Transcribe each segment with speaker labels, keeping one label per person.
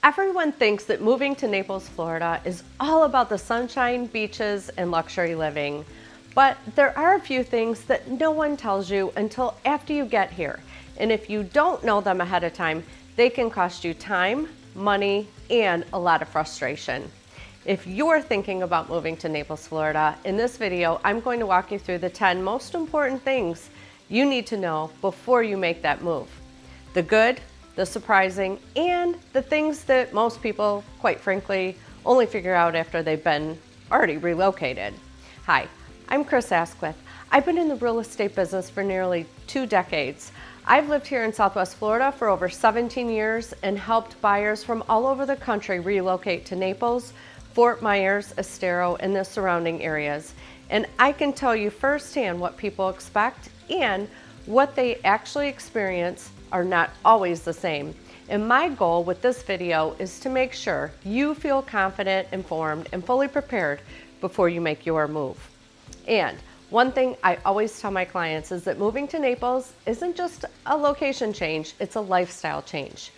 Speaker 1: Everyone thinks that moving to Naples, Florida is all about the sunshine, beaches, and luxury living. But there are a few things that no one tells you until after you get here. And if you don't know them ahead of time, they can cost you time, money, and a lot of frustration. If you're thinking about moving to Naples, Florida, in this video, I'm going to walk you through the 10 most important things you need to know before you make that move. The good, the surprising, and the things that most people, quite frankly, only figure out after they've been already relocated. Hi, I'm Chris Asquith. I've been in the real estate business for nearly 2 decades. I've lived here in Southwest Florida for over 17 years and helped buyers from all over the country relocate to Naples, Fort Myers, Estero, and the surrounding areas. And I can tell you firsthand what people expect and what they actually experience are not always the same. And my goal with this video is to make sure you feel confident, informed, and fully prepared before you make your move. And one thing I always tell my clients is that moving to Naples isn't just a location change, it's a lifestyle change.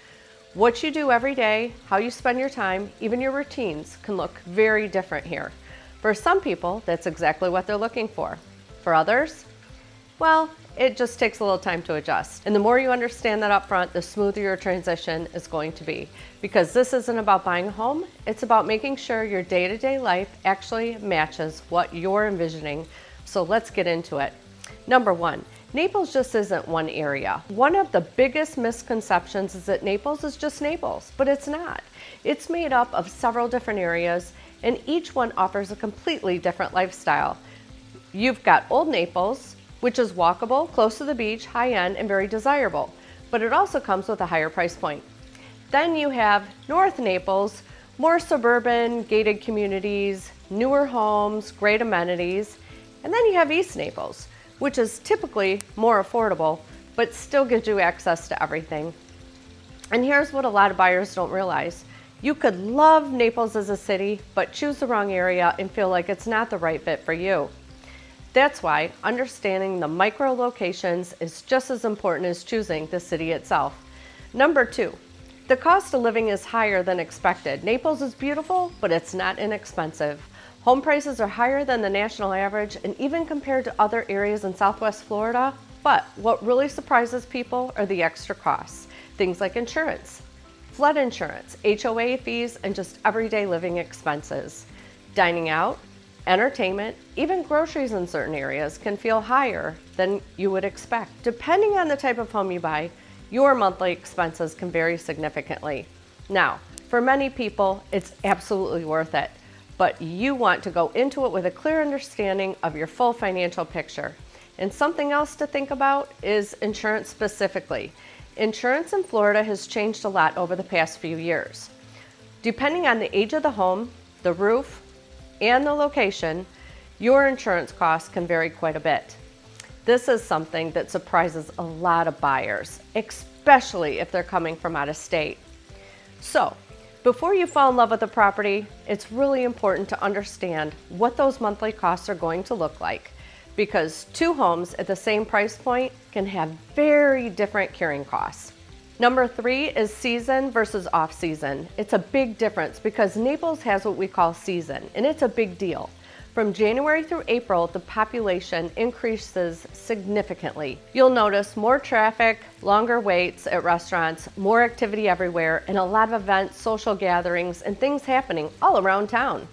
Speaker 1: What you do every day, how you spend your time, even your routines can look very different here. For some people, that's exactly what they're looking for. For others, well, it just takes a little time to adjust. And the more you understand that up front, the smoother your transition is going to be. Because this isn't about buying a home, it's about making sure your day-to-day life actually matches what you're envisioning. So let's get into it. Number one, Naples just isn't one area. One of the biggest misconceptions is that Naples is just Naples, but it's not. It's made up of several different areas, and each one offers a completely different lifestyle. You've got Old Naples, which is walkable, close to the beach, high-end, and very desirable, but it also comes with a higher price point. Then you have North Naples, more suburban, gated communities, newer homes, great amenities, and then you have East Naples, which is typically more affordable, but still gives you access to everything. And here's what a lot of buyers don't realize. You could love Naples as a city, but choose the wrong area and feel like it's not the right fit for you. That's why understanding the micro locations is just as important as choosing the city itself. Number two, the cost of living is higher than expected. Naples is beautiful, but it's not inexpensive. Home prices are higher than the national average and even compared to other areas in Southwest Florida. But what really surprises people are the extra costs. Things like insurance, flood insurance, HOA fees, and just everyday living expenses. Dining out, entertainment, even groceries in certain areas can feel higher than you would expect. Depending on the type of home you buy, your monthly expenses can vary significantly. Now, for many people, it's absolutely worth it, but you want to go into it with a clear understanding of your full financial picture. And something else to think about is insurance specifically. Insurance in Florida has changed a lot over the past few years. Depending on the age of the home, the roof, and the location, your insurance costs can vary quite a bit. This is something that surprises a lot of buyers, especially if they're coming from out of state. So, before you fall in love with a property, it's really important to understand what those monthly costs are going to look like, because 2 homes at the same price point can have very different carrying costs. Number 3 is season versus off-season. It's a big difference because Naples has what we call season, and it's a big deal. From January through April, the population increases significantly. You'll notice more traffic, longer waits at restaurants, more activity everywhere, and a lot of events, social gatherings, and things happening all around town.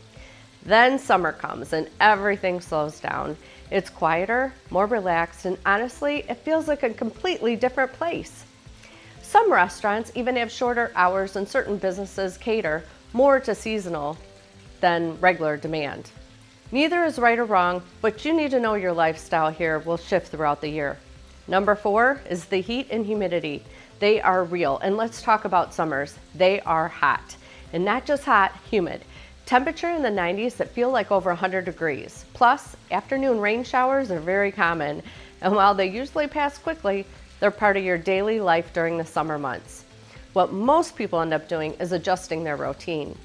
Speaker 1: Then summer comes and everything slows down. It's quieter, more relaxed, and honestly, it feels like a completely different place. Some restaurants even have shorter hours and certain businesses cater more to seasonal than regular demand. Neither is right or wrong, but you need to know your lifestyle here will shift throughout the year. Number 4 is the heat and humidity. They are real, and let's talk about summers. They are hot, and not just hot, humid. Temperature in the 90s that feel like over 100 degrees. Plus, afternoon rain showers are very common, and while they usually pass quickly, they're part of your daily life during the summer months. What most people end up doing is adjusting their routine.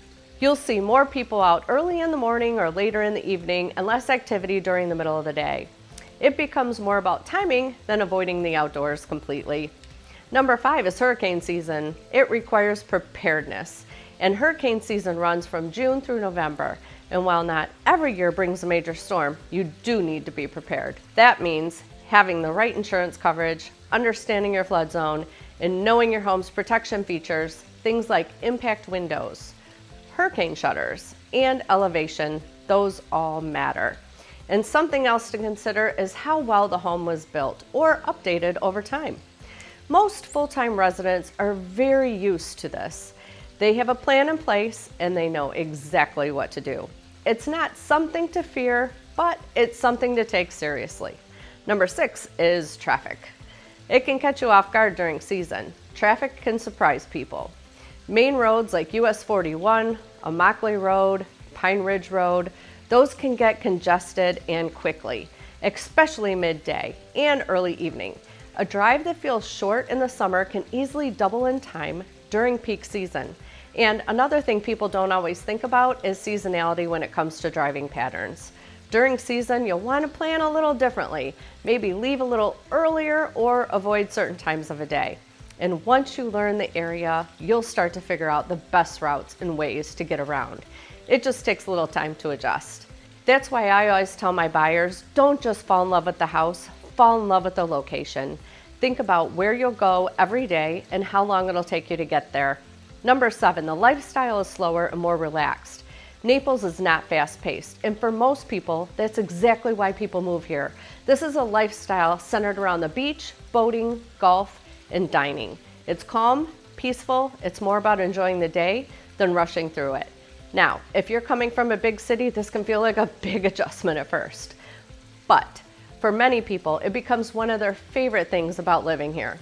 Speaker 1: You'll see more people out early in the morning or later in the evening and less activity during the middle of the day. It becomes more about timing than avoiding the outdoors completely. Number 5 is hurricane season. It requires preparedness. And hurricane season runs from June through November. And while not every year brings a major storm, you do need to be prepared. That means having the right insurance coverage, understanding your flood zone, and knowing your home's protection features, things like impact windows, hurricane shutters, and elevation. Those all matter. And something else to consider is how well the home was built or updated over time. Most full-time residents are very used to this. They have a plan in place and they know exactly what to do. It's not something to fear, but it's something to take seriously. Number 6 is traffic. It can catch you off guard during season. Traffic can surprise people. Main roads like US 41, Immokalee Road, Pine Ridge Road, those can get congested and quickly, especially midday and early evening. A drive that feels short in the summer can easily double in time during peak season. And another thing people don't always think about is seasonality when it comes to driving patterns. During season, you'll want to plan a little differently, maybe leave a little earlier or avoid certain times of the day. And once you learn the area, you'll start to figure out the best routes and ways to get around. It just takes a little time to adjust. That's why I always tell my buyers, don't just fall in love with the house, fall in love with the location. Think about where you'll go every day and how long it'll take you to get there. Number 7, the lifestyle is slower and more relaxed. Naples is not fast-paced, and for most people, that's exactly why people move here. This is a lifestyle centered around the beach, boating, golf, and dining. It's calm, peaceful, it's more about enjoying the day than rushing through it. Now, if you're coming from a big city, this can feel like a big adjustment at first. But for many people, it becomes one of their favorite things about living here.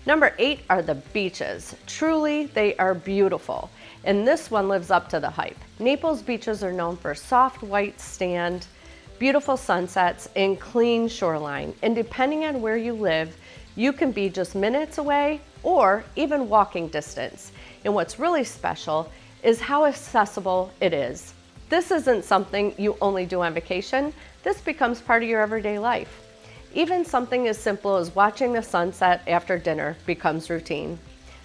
Speaker 1: Number 8 are the beaches. Truly, they are beautiful. And this one lives up to the hype. Naples beaches are known for soft white sand, beautiful sunsets, and clean shoreline. And depending on where you live, you can be just minutes away or even walking distance. And what's really special is how accessible it is. This isn't something you only do on vacation. This becomes part of your everyday life. Even something as simple as watching the sunset after dinner becomes routine.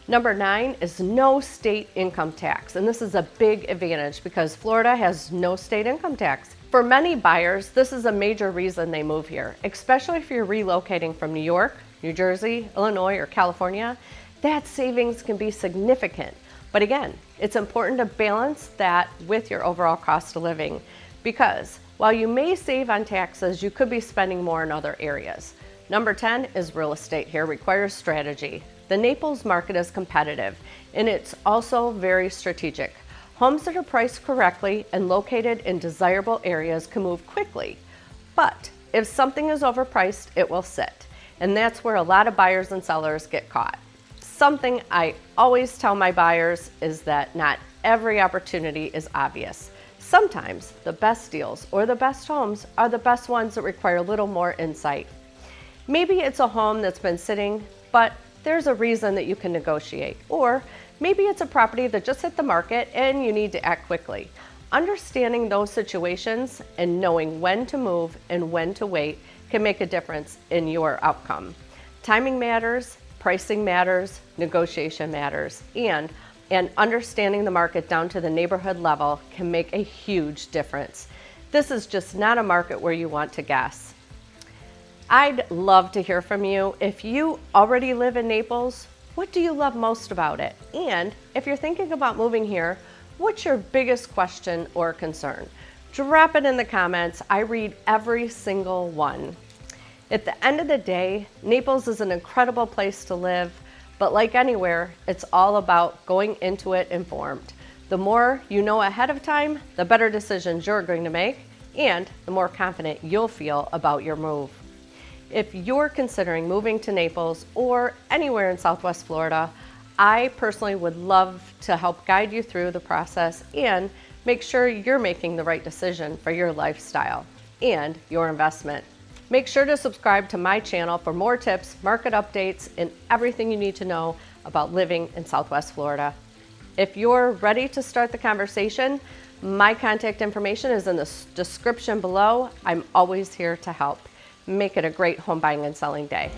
Speaker 1: Number 9 is no state income tax, and this is a big advantage because Florida has no state income tax. For many buyers, this is a major reason they move here, especially if you're relocating from New York, New Jersey, Illinois, or California. That savings can be significant. But again, it's important to balance that with your overall cost of living because while you may save on taxes, you could be spending more in other areas. Number 10 is real estate here requires strategy. The Naples market is competitive and it's also very strategic. Homes that are priced correctly and located in desirable areas can move quickly. But if something is overpriced, it will sit. And that's where a lot of buyers and sellers get caught. Something I always tell my buyers is that not every opportunity is obvious. Sometimes the best deals or the best homes are the best ones that require a little more insight. Maybe it's a home that's been sitting, but there's a reason that you can negotiate. Or maybe it's a property that just hit the market and you need to act quickly. Understanding those situations and knowing when to move and when to wait can make a difference in your outcome. Timing matters, pricing matters, negotiation matters, and understanding the market down to the neighborhood level can make a huge difference. This is just not a market where you want to guess. I'd love to hear from you. If you already live in Naples, what do you love most about it? And if you're thinking about moving here, what's your biggest question or concern? Drop it in the comments. I read every single one. At the end of the day, Naples is an incredible place to live, but like anywhere, it's all about going into it informed. The more you know ahead of time, the better decisions you're going to make, and the more confident you'll feel about your move. If you're considering moving to Naples or anywhere in Southwest Florida, I personally would love to help guide you through the process and make sure you're making the right decision for your lifestyle and your investment. Make sure to subscribe to my channel for more tips, market updates, and everything you need to know about living in Southwest Florida. If you're ready to start the conversation, my contact information is in the description below. I'm always here to help. Make it a great home buying and selling day.